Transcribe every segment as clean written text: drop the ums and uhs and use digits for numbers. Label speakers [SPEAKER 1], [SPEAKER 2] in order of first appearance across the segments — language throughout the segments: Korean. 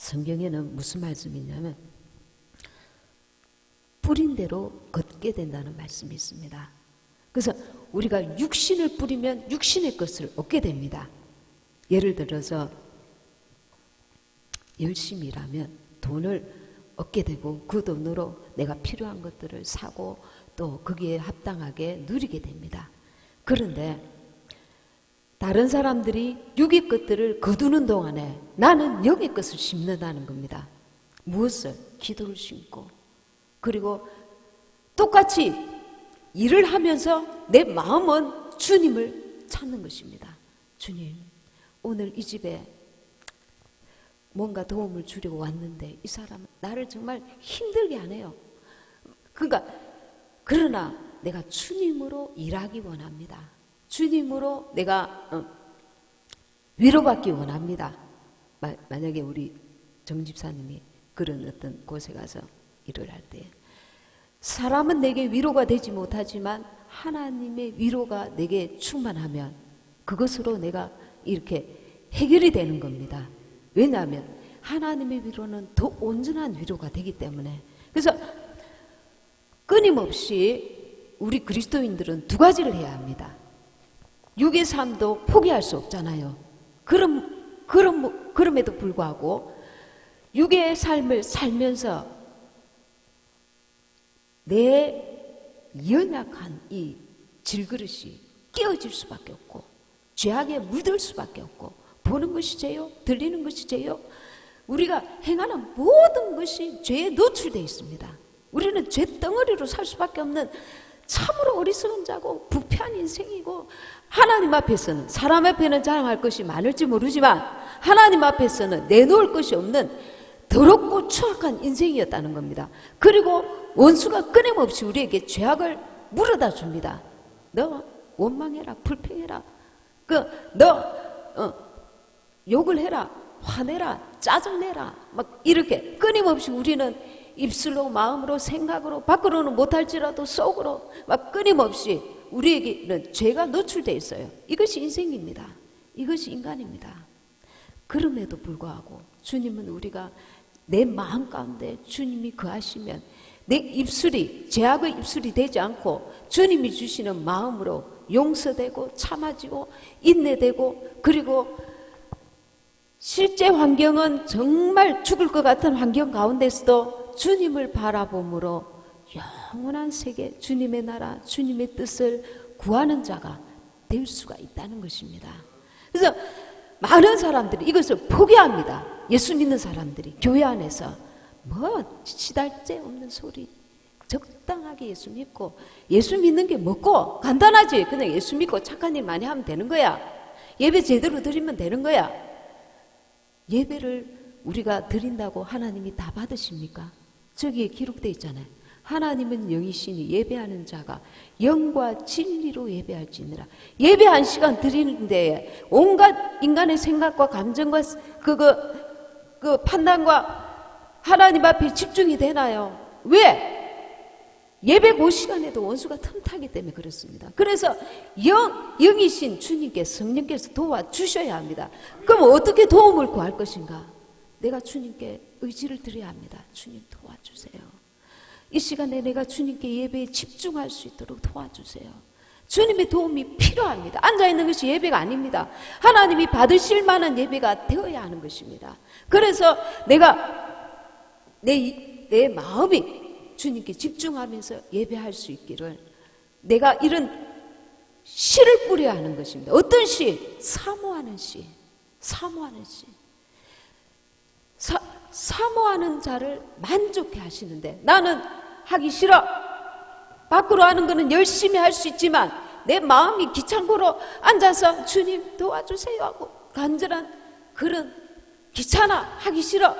[SPEAKER 1] 성경에는 무슨 말씀이 있냐면 뿌린 대로 걷게 된다는 말씀이 있습니다. 그래서 우리가 육신을 뿌리면 육신의 것을 얻게 됩니다. 예를 들어서 열심히 일하면 돈을 얻게 되고 그 돈으로 내가 필요한 것들을 사고 또 거기에 합당하게 누리게 됩니다. 그런데 다른 사람들이 육의 것들을 거두는 동안에 나는 영의 것을 심는다는 겁니다. 무엇을? 기도를 심고, 그리고 똑같이 일을 하면서 내 마음은 주님을 찾는 것입니다. 주님, 오늘 이 집에 뭔가 도움을 주려고 왔는데 이 사람은 나를 정말 힘들게 하네요. 그러나 내가 주님으로 일하기 원합니다. 주님으로 내가 위로받기 원합니다. 만약에 우리 정 집사님이 그런 어떤 곳에 가서 일을 할 때 사람은 내게 위로가 되지 못하지만 하나님의 위로가 내게 충만하면 그것으로 내가 이렇게 해결이 되는 겁니다. 왜냐하면 하나님의 위로는 더 온전한 위로가 되기 때문에. 그래서 끊임없이 우리 그리스도인들은 두 가지를 해야 합니다. 육의 삶도 포기할 수 없잖아요. 그럼에도 불구하고 육의 삶을 살면서 내 연약한 이 질그릇이 깨어질 수밖에 없고 죄악에 물들 수밖에 없고 보는 것이 죄요, 들리는 것이 죄요. 우리가 행하는 모든 것이 죄에 노출되어 있습니다. 우리는 죄덩어리로 살 수밖에 없는 참으로 어리석은 자고 부패한 인생이고, 하나님 앞에서는, 사람 앞에는 자랑할 것이 많을지 모르지만 하나님 앞에서는 내놓을 것이 없는 더럽고 추악한 인생이었다는 겁니다. 그리고 원수가 끊임없이 우리에게 죄악을 물어다 줍니다. 너 원망해라, 불평해라, 욕을 해라, 화내라, 짜증내라, 막 이렇게 끊임없이 우리는 입술로, 마음으로, 생각으로, 밖으로는 못할지라도 속으로 막 끊임없이 우리에게는 죄가 노출되어 있어요. 이것이 인생입니다. 이것이 인간입니다. 그럼에도 불구하고 주님은 우리가 내 마음 가운데 주님이 거하시면 내 입술이 죄악의 입술이 되지 않고 주님이 주시는 마음으로 용서되고 참아지고 인내되고, 그리고 실제 환경은 정말 죽을 것 같은 환경 가운데서도 주님을 바라봄으로 영원한 세계, 주님의 나라, 주님의 뜻을 구하는 자가 될 수가 있다는 것입니다. 그래서 많은 사람들이 이것을 포기합니다. 예수 믿는 사람들이 교회 안에서 시달째 없는 소리, 적당하게 예수 믿고, 예수 믿는 게 뭐고 간단하지. 그냥 예수 믿고 착한 일 많이 하면 되는 거야. 예배 제대로 드리면 되는 거야. 예배를 우리가 드린다고 하나님이 다 받으십니까? 저기에 기록되어 있잖아요. 하나님은 영이시니 예배하는 자가 영과 진리로 예배할지니라. 예배 한 시간 드리는데 온갖 인간의 생각과 감정과 그 판단과 하나님 앞에 집중이 되나요? 왜? 예배 그 시간에도 원수가 틈타기 때문에 그렇습니다. 그래서 영이신 주님께, 성령께서 도와주셔야 합니다. 그럼 어떻게 도움을 구할 것인가? 내가 주님께 의지를 드려야 합니다. 주님 도와주세요. 이 시간에 내가 주님께 예배에 집중할 수 있도록 도와주세요. 주님의 도움이 필요합니다. 앉아있는 것이 예배가 아닙니다. 하나님이 받으실 만한 예배가 되어야 하는 것입니다. 그래서 내가 내 마음이 주님께 집중하면서 예배할 수 있기를 내가 이런 시를 뿌려야 하는 것입니다. 어떤 시? 사모하는 시. 사모하는 시. 사모하는 자를 만족해 하시는데, 나는 하기 싫어. 밖으로 하는 거는 열심히 할 수 있지만 내 마음이 귀찮고로 앉아서 주님 도와주세요 하고 간절한 그런 귀찮아, 하기 싫어.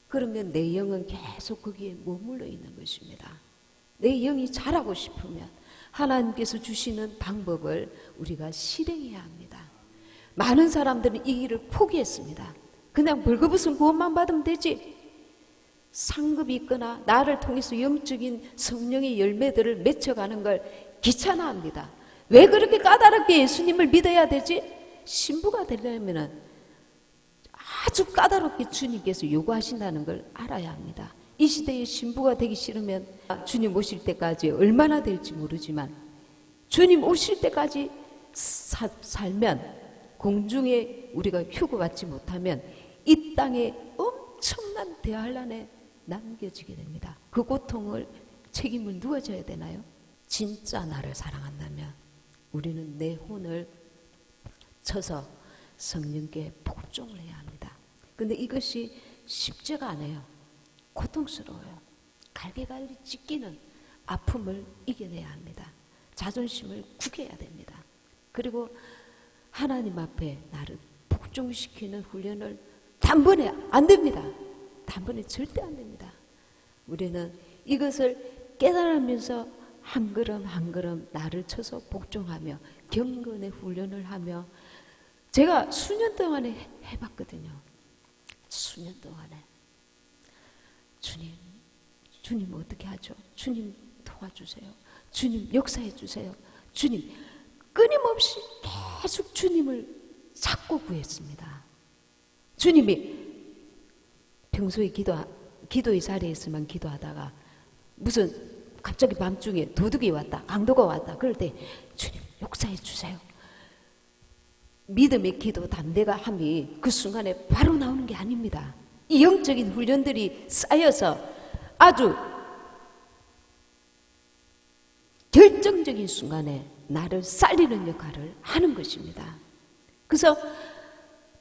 [SPEAKER 1] 그러면 내 영은 계속 거기에 머물러 있는 것입니다. 내 영이 자라고 싶으면 하나님께서 주시는 방법을 우리가 실행해야 합니다. 많은 사람들은 이 길을 포기했습니다. 그냥 벌거벗은 구원만 받으면 되지. 상급이 있거나 나를 통해서 영적인 성령의 열매들을 맺혀가는 걸 귀찮아합니다. 왜 그렇게 까다롭게 예수님을 믿어야 되지? 신부가 되려면 아주 까다롭게 주님께서 요구하신다는 걸 알아야 합니다. 이 시대의 신부가 되기 싫으면 주님 오실 때까지 얼마나 될지 모르지만 주님 오실 때까지 살면, 공중에 우리가 휴거받지 못하면 이 땅에 엄청난 대환란에 남겨지게 됩니다. 그 고통을, 책임을 누가 져야 되나요? 진짜 나를 사랑한다면 우리는 내 혼을 쳐서 성령께 복종을 해야 합니다. 근데 이것이 쉽지가 않아요. 고통스러워요. 갈기갈기 찢기는 아픔을 이겨내야 합니다. 자존심을 구겨야 됩니다. 그리고 하나님 앞에 나를 복종시키는 훈련을 단번에 안 됩니다. 단번에 절대 안 됩니다. 우리는 이것을 깨달으면서 한 걸음 한 걸음 나를 쳐서 복종하며 경건의 훈련을 하며, 제가 수년 동안에 해봤거든요. 수년 동안에 주님 어떻게 하죠? 주님 도와주세요. 주님 역사해 주세요. 주님, 끊임없이 계속 주님을 찾고 구했습니다. 주님이 평소에 기도의 자리에서만 기도하다가 무슨 갑자기 밤중에 도둑이 왔다, 강도가 왔다, 그럴 때 주님 역사해 주세요. 믿음의 기도 담대가 함이 그 순간에 바로 나오는 게 아닙니다. 이 영적인 훈련들이 쌓여서 아주 결정적인 순간에 나를 살리는 역할을 하는 것입니다. 그래서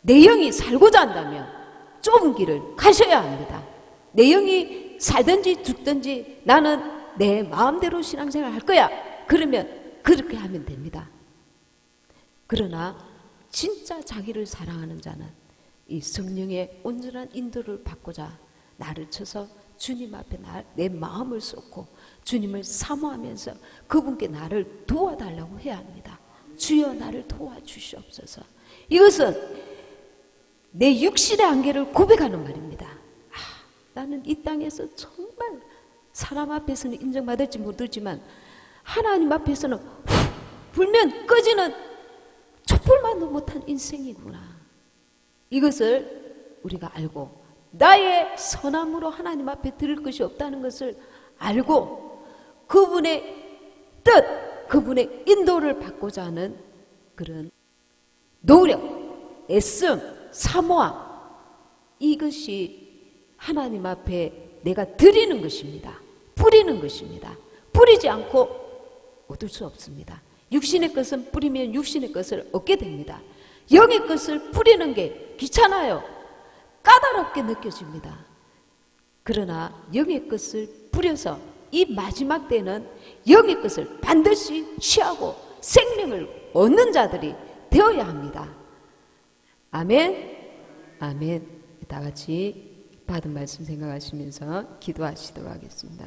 [SPEAKER 1] 내 영이 살고자 한다면 좁은 길을 가셔야 합니다. 내 영이 살든지 죽든지 나는 내 마음대로 신앙생활 할 거야. 그러면 그렇게 하면 됩니다. 그러나 진짜 자기를 사랑하는 자는 이 성령의 온전한 인도를 받고자 나를 쳐서 주님 앞에 내 마음을 쏟고 주님을 사모하면서 그분께 나를 도와달라고 해야 합니다. 주여 나를 도와주시옵소서. 이것은 내 육신의 한계를 고백하는 말입니다. 나는 이 땅에서 정말 사람 앞에서는 인정받을지 모르지만 하나님 앞에서는 불면 꺼지는 촛불만도 못한 인생이구나. 이것을 우리가 알고 나의 선함으로 하나님 앞에 들을 것이 없다는 것을 알고 그분의 뜻, 그분의 인도를 받고자 하는 그런 노력, 애씀, 사모함, 이것이 하나님 앞에 내가 드리는 것입니다. 뿌리는 것입니다. 뿌리지 않고 얻을 수 없습니다. 육신의 것은 뿌리면 육신의 것을 얻게 됩니다. 영의 것을 뿌리는 게 귀찮아요. 까다롭게 느껴집니다. 그러나 영의 것을 뿌려서 이 마지막 때는 영의 것을 반드시 취하고 생명을 얻는 자들이 되어야 합니다. 아멘. 아멘. 다 같이 받은 말씀 생각하시면서 기도하시도록 하겠습니다.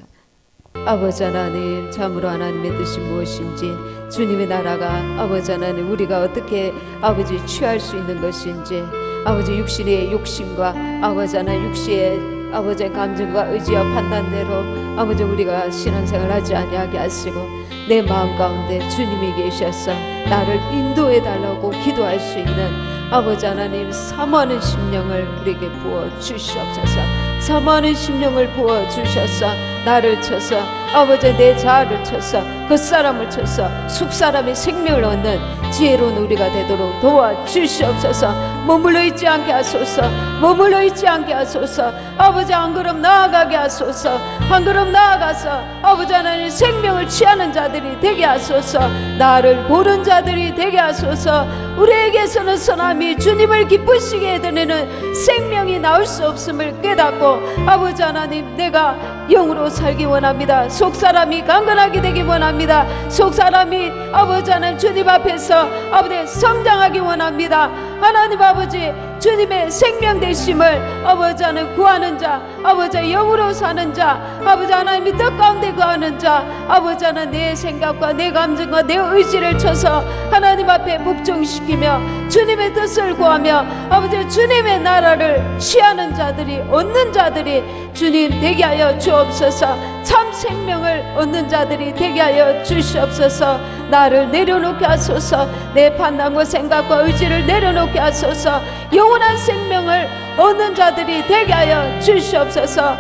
[SPEAKER 1] 아버지 하나님, 참으로 하나님의 뜻이 무엇인지, 주님의 나라가 아버지 하나님 우리가 어떻게 아버지 취할 수 있는 것인지, 아버지 육신의 욕심과 아버지 하나님 육신의 아버지의 감정과 의지와 판단대로 아버지 우리가 신앙생활 하지 아니하게 하시고 내 마음 가운데 주님이 계셔서 나를 인도해 달라고 기도할 수 있는 아버지 하나님 사모하는 심령을 우리에게 부어 주시옵소서. 사모하는 심령을 부어 주셔서 나를 쳐서 아버지 내 자아를 쳐서 그 사람을 쳐서 숙사람의 생명을 얻는 지혜로운 우리가 되도록 도와주시옵소서. 머물러 있지 않게 하소서. 머물러 있지 않게 하소서. 아버지 한 걸음 나아가게 하소서. 한 걸음 나아가서 아버지 하나님 생명을 취하는 자들이 되게 하소서. 나를 보는 자들이 되게 하소서. 우리에게서는 선함이 주님을 기쁘시게 해드리는 생명이 나올 수 없음을 깨닫고 아버지 하나님 내가 영으로 살기 원합니다. 속사람이 강건하게 되기 원합니다. 속사람이 아버지 하나님 주님 앞에서 아버지 성장하기 원합니다. 하나님 아버지 주님의 생명 되심을 아버지 하나님 구하는 자, 아버지 영으로 사는 자, 아버지 하나님의 뜻 가운데 구하는 자, 아버지 하나님 내 생각과 내 감정과 내 의지를 쳐서 하나님 앞에 복종시키며 주님의 뜻을 구하며 아버지 주님의 나라를 취하는 자들이 얻는 자들이 주님 되게 하여 주옵소서. 참 생명을 얻는 자들이 되게 하여 주시옵소서. 나를 내려놓게 하소서. 내 판단과 생각과 의지를 내려놓게 하소서. 영원한 생명을 얻는 자들이 되게 하여 주시옵소서.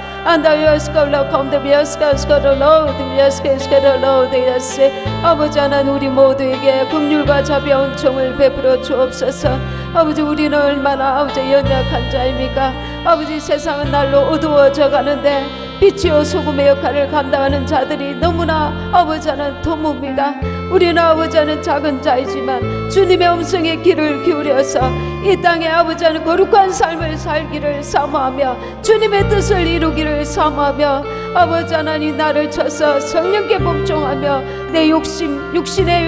[SPEAKER 1] 아버지 하나님, 우리 모두에게 긍휼과 자비와 은총을 베풀어 주옵소서. 아버지, 우리는 얼마나 아버지 연약한 자입니까? 아버지, 세상은 날로 어두워져 가는데 빛이요 소금의 역할을 감당하는 자들이 너무나 아버지 하나님 드뭅니다. 우리는 아버지 하나님 작은 자이지만 주님의 음성에 귀를 기울여서 이 땅에 아버지 하나님 거룩한 삶을 살기를 사모하며 주님의 뜻을 이루기를 사모하며 아버지 하나님 나를 쳐서 성령께 복종하며 내 욕심, 육신의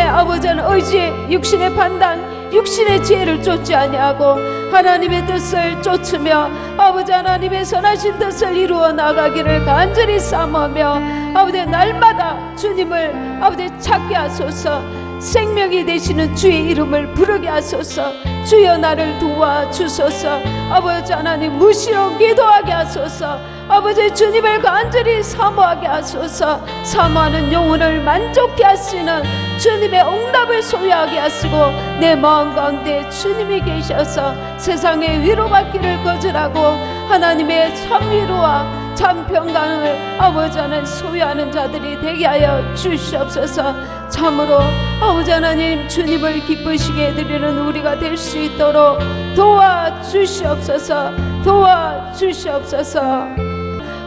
[SPEAKER 1] 아버지 하나님 의지, 육신의 판단, 육신의 지혜를 쫓지 아니하고 하나님의 뜻을 쫓으며 아버지 하나님의 선하신 뜻을 이루어 나가기를 간절히 사모하며 아버지 날마다 주님을 아버지 찾게 하소서. 생명이 되시는 주의 이름을 부르게 하소서. 주여 나를 도와주소서. 아버지 하나님 무시로 기도하게 하소서. 아버지 주님을 간절히 사모하게 하소서. 사모하는 영혼을 만족케 하시는 주님의 응답을 소유하게 하시고 내 마음 가운데 주님이 계셔서 세상의 위로받기를 거절하고 하나님의 참 위로와 참 평강을 아버지 하나님 소유하는 자들이 되게 하여 주시옵소서. 참으로 아버지 하나님 주님을 기쁘시게 해드리는 우리가 될 수 있도록 도와주시옵소서. 도와주시옵소서.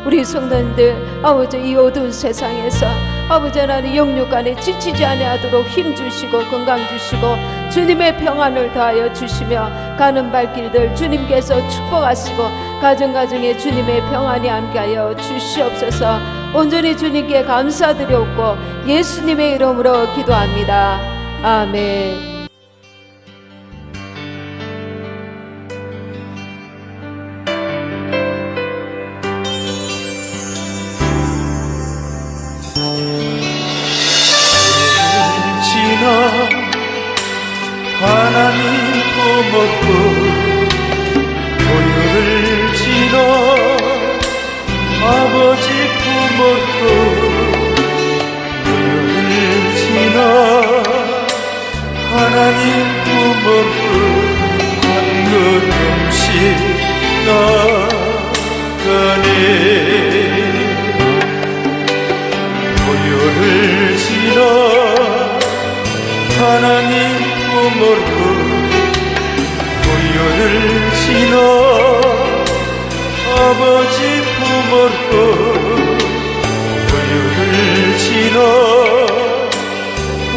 [SPEAKER 1] 우리 성도님들 아버지 이 어두운 세상에서 아버지 하나님 영육간에 지치지 아니하도록 힘주시고 건강주시고 주님의 평안을 더하여 주시며 가는 발길들 주님께서 축복하시고 가정가정에 주님의 평안이 함께하여 주시옵소서. 온전히 주님께 감사드렸고 예수님의 이름으로 기도합니다. 아멘.
[SPEAKER 2] 하나님 품었고 고요를 지나 아버지 품었고 고요를 지나 하나님 품었고 한 걸음씩 나가네. 고요를 지나 하나님 품었고 고요를 지나 아버지 품었고 고요를 지나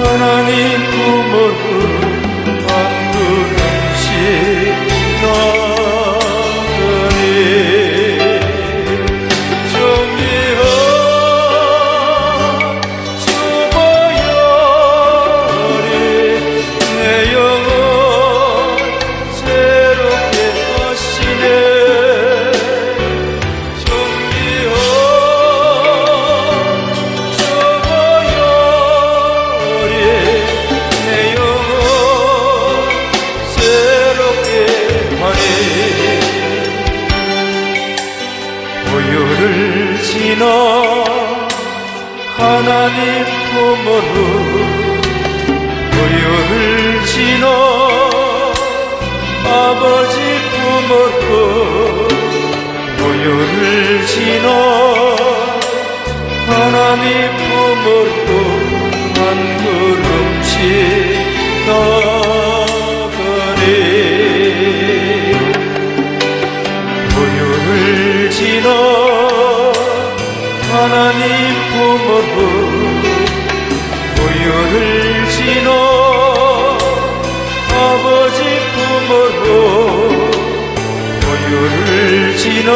[SPEAKER 2] 하나님 품었고 한 걸음씩 나가네. 고요를 지나 하나님 품으로 고요를 지나 아버지 품었고 고요를 지나 하나님 품었고 한 걸음씩 나가네. 고요를 지나 하나님 품어도 고요를 지나 아버지 품어도 고요를 지나